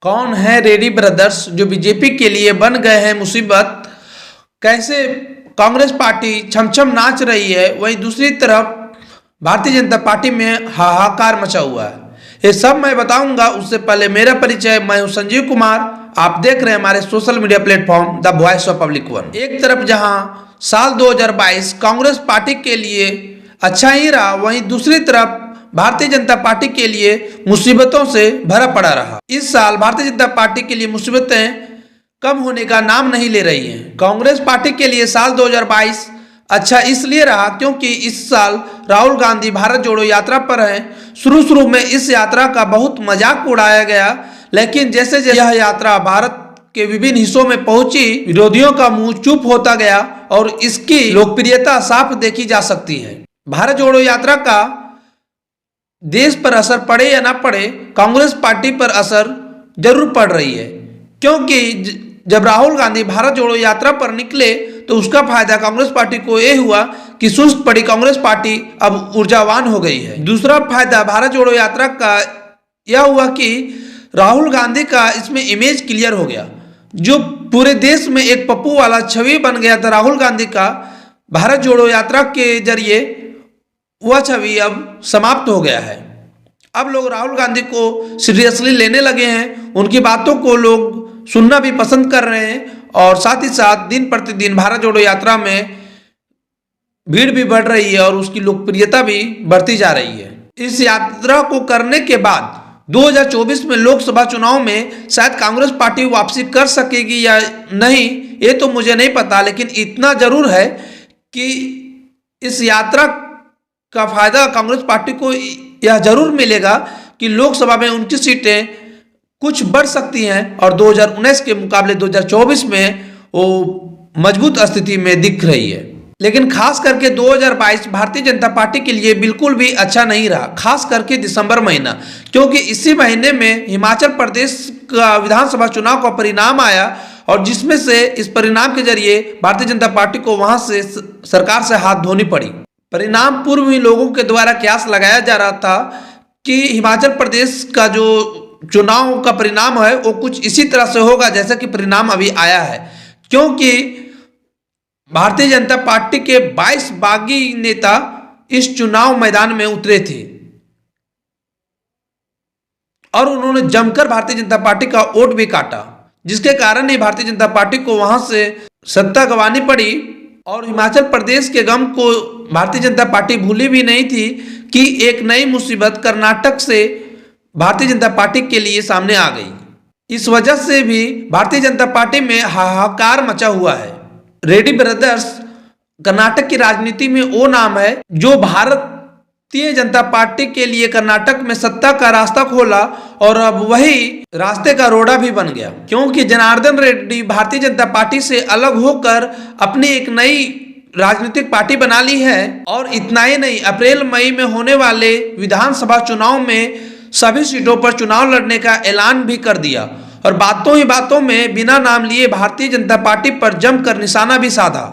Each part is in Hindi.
कौन है रेड्डी ब्रदर्स जो बीजेपी के लिए बन गए हैं मुसीबत? कैसे कांग्रेस पार्टी छमछम नाच रही है, वहीं दूसरी तरफ भारतीय जनता पार्टी में हाहाकार मचा हुआ है। ये सब मैं बताऊंगा। उससे पहले मेरा परिचय, मैं हूं संजीव कुमार। आप देख रहे हैं हमारे social media platform the voice of public one. एक तरफ जहां साल 2022 कांग्रेस पार्टी के लिए अच्छा ही रहा, वहीं दूसरी तरफ भारतीय जनता पार्टी के लिए मुसीबतों से भरा पड़ा रहा। इस साल भारतीय जनता पार्टी के लिए मुसीबतें कम होने का नाम नहीं ले रही हैं। कांग्रेस पार्टी के लिए साल 2022 अच्छा इसलिए रहा क्योंकि इस साल राहुल गांधी भारत जोड़ो यात्रा पर हैं। शुरू में इस यात्रा का बहुत मजाक उड़ाया गया, लेकिन जैसे जैसे यह यात्रा भारत के विभिन्न हिस्सों में पहुंची, विरोधियों का मुंह चुप होता गया और इसकी लोकप्रियता साफ देखी जा सकती है। भारत जोड़ो यात्रा का देश पर असर पड़े या ना पड़े, कांग्रेस पार्टी पर असर जरूर पड़ रही है, क्योंकि जब राहुल गांधी भारत जोड़ो यात्रा पर निकले तो उसका फायदा कांग्रेस पार्टी को यह हुआ कि सुस्त पड़ी कांग्रेस पार्टी अब ऊर्जावान हो गई है। दूसरा फायदा भारत जोड़ो यात्रा का यह हुआ कि राहुल गांधी का इसमें इमेज क्लियर हो गया। जो पूरे देश में एक पप्पू वाला छवि बन गया था राहुल गांधी का, भारत जोड़ो यात्रा के जरिए वह छवि अब समाप्त हो गया है। अब लोग राहुल गांधी को सीरियसली लेने लगे हैं, उनकी बातों को लोग सुनना भी पसंद कर रहे हैं और साथ ही साथ दिन प्रतिदिन भारत जोड़ो यात्रा में भीड़ भी बढ़ रही है और उसकी लोकप्रियता भी बढ़ती जा रही है। इस यात्रा को करने के बाद 2024 में लोकसभा चुनाव में शायद कांग्रेस पार्टी वापसी कर सकेगी या नहीं, ये तो मुझे नहीं पता, लेकिन इतना जरूर है कि इस यात्रा का फायदा कांग्रेस पार्टी को यह जरूर मिलेगा कि लोकसभा में उनकी सीटें कुछ बढ़ सकती हैं और 2019 के मुकाबले 2024 में वो मजबूत स्थिति में दिख रही है। लेकिन खास करके 2022 भारतीय जनता पार्टी के लिए बिल्कुल भी अच्छा नहीं रहा, खास करके दिसंबर महीना, क्योंकि इसी महीने में हिमाचल प्रदेश का विधानसभा चुनाव का परिणाम आया और जिसमें से इस परिणाम के जरिए भारतीय जनता पार्टी को वहां से सरकार से हाथ धोनी पड़ी। परिणाम पूर्व ही लोगों के द्वारा कयास लगाया जा रहा था कि हिमाचल प्रदेश का जो चुनाव का परिणाम है वो कुछ इसी तरह से होगा जैसा कि परिणाम अभी आया है, क्योंकि भारतीय जनता पार्टी के 22 बागी नेता इस चुनाव मैदान में उतरे थे और उन्होंने जमकर भारतीय जनता पार्टी का वोट भी काटा, जिसके कारण ही भारतीय जनता पार्टी को वहां से सत्ता गंवानी पड़ी। और हिमाचल प्रदेश के गम को भारतीय जनता पार्टी भूली भी नहीं थी कि एक नई मुसीबत कर्नाटक से भारतीय जनता पार्टी के लिए सामने आ गई। इस वजह से भी भारतीय जनता पार्टी में हाहाकार मचा हुआ है। रेड्डी ब्रदर्स कर्नाटक की राजनीति में वो नाम है जो भारतीय जनता पार्टी के लिए कर्नाटक में सत्ता का रास्ता खोला और अब वही रास्ते का रोड़ा भी बन गया, क्योंकि जनार्दन रेड्डी भारतीय जनता पार्टी से अलग होकर अपनी एक नई राजनीतिक पार्टी बना ली है। और इतना ही नहीं, अप्रैल मई में होने वाले विधानसभा चुनाव में सभी सीटों पर चुनाव लड़ने का ऐलान भी कर दिया और बातों ही बातों में बिना नाम लिए भारतीय जनता पार्टी पर जमकर निशाना भी साधा।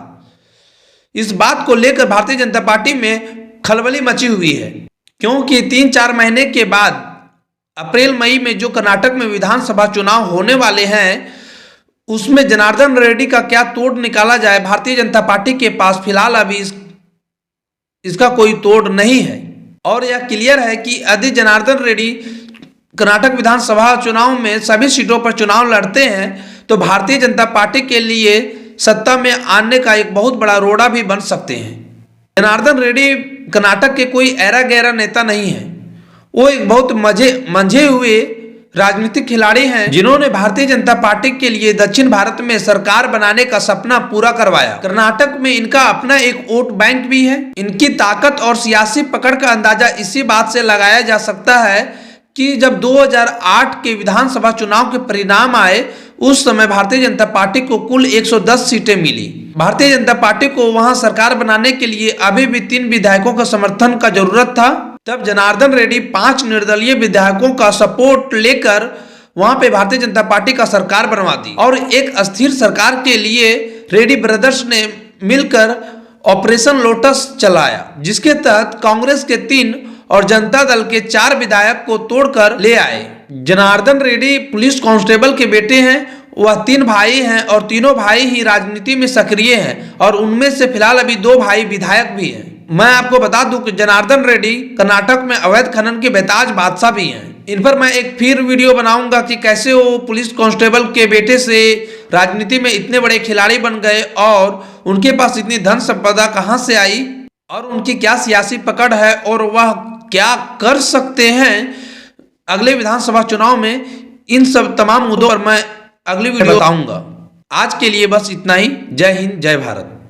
इस बात को लेकर भारतीय जनता पार्टी में खलबली मची हुई है, क्योंकि 3-4 महीने के बाद अप्रैल मई में जो कर्नाटक में विधानसभा चुनाव होने वाले हैं उसमें जनार्दन रेड्डी का क्या तोड़ निकाला जाए, भारतीय जनता पार्टी के पास फिलहाल अभी इसका कोई तोड़ नहीं है। और यह क्लियर है कि यदि जनार्दन रेड्डी कर्नाटक विधानसभा चुनाव में सभी सीटों पर चुनाव लड़ते हैं तो भारतीय जनता पार्टी के लिए सत्ता में आने का एक बहुत बड़ा रोड़ा भी बन सकते हैं। जनार्दन रेड्डी कर्नाटक के कोई ऐरा गैरा नेता नहीं है, वो एक बहुत मंझे हुए राजनीतिक खिलाड़ी हैं जिन्होंने भारतीय जनता पार्टी के लिए दक्षिण भारत में सरकार बनाने का सपना पूरा करवाया। कर्नाटक में इनका अपना एक वोट बैंक भी है। इनकी ताकत और सियासी पकड़ का अंदाजा इसी बात से लगाया जा सकता है कि जब 2008 के विधानसभा चुनाव के परिणाम आए उस समय भारतीय जनता पार्टी को कुल 110 सीटें मिली। भारतीय जनता पार्टी को वहां सरकार बनाने के लिए अभी भी 3 विधायकों का समर्थन का जरूरत था। तब जनार्दन रेड्डी 5 निर्दलीय विधायकों का सपोर्ट लेकर वहां पे भारतीय जनता पार्टी का सरकार बनवा दी और एक अस्थिर सरकार के लिए रेड्डी ब्रदर्स ने मिलकर ऑपरेशन लोटस चलाया, जिसके तहत कांग्रेस के 3 और जनता दल के 4 विधायक को तोड़कर ले आए। जनार्दन रेड्डी पुलिस कांस्टेबल के बेटे हैं। वह 3 भाई हैं और तीनों भाई ही राजनीति में सक्रिय हैं और उनमें से फिलहाल अभी 2 भाई विधायक भी हैं। मैं आपको बता दूं कि जनार्दन रेड्डी कर्नाटक में अवैध खनन के बेताज बादशाह भी हैं। इन पर मैं एक फिर वीडियो बनाऊंगा कि कैसे वो पुलिस कांस्टेबल के बेटे से राजनीति में इतने बड़े खिलाड़ी बन गए और उनके पास इतनी धन संपदा कहां से आई और उनकी क्या सियासी पकड़ है और वह क्या कर सकते हैं अगले विधानसभा चुनाव में। इन सब तमाम मुद्दों पर मैं अगली वीडियो बताऊंगा। आज के लिए बस इतना ही। जय हिंद, जय भारत।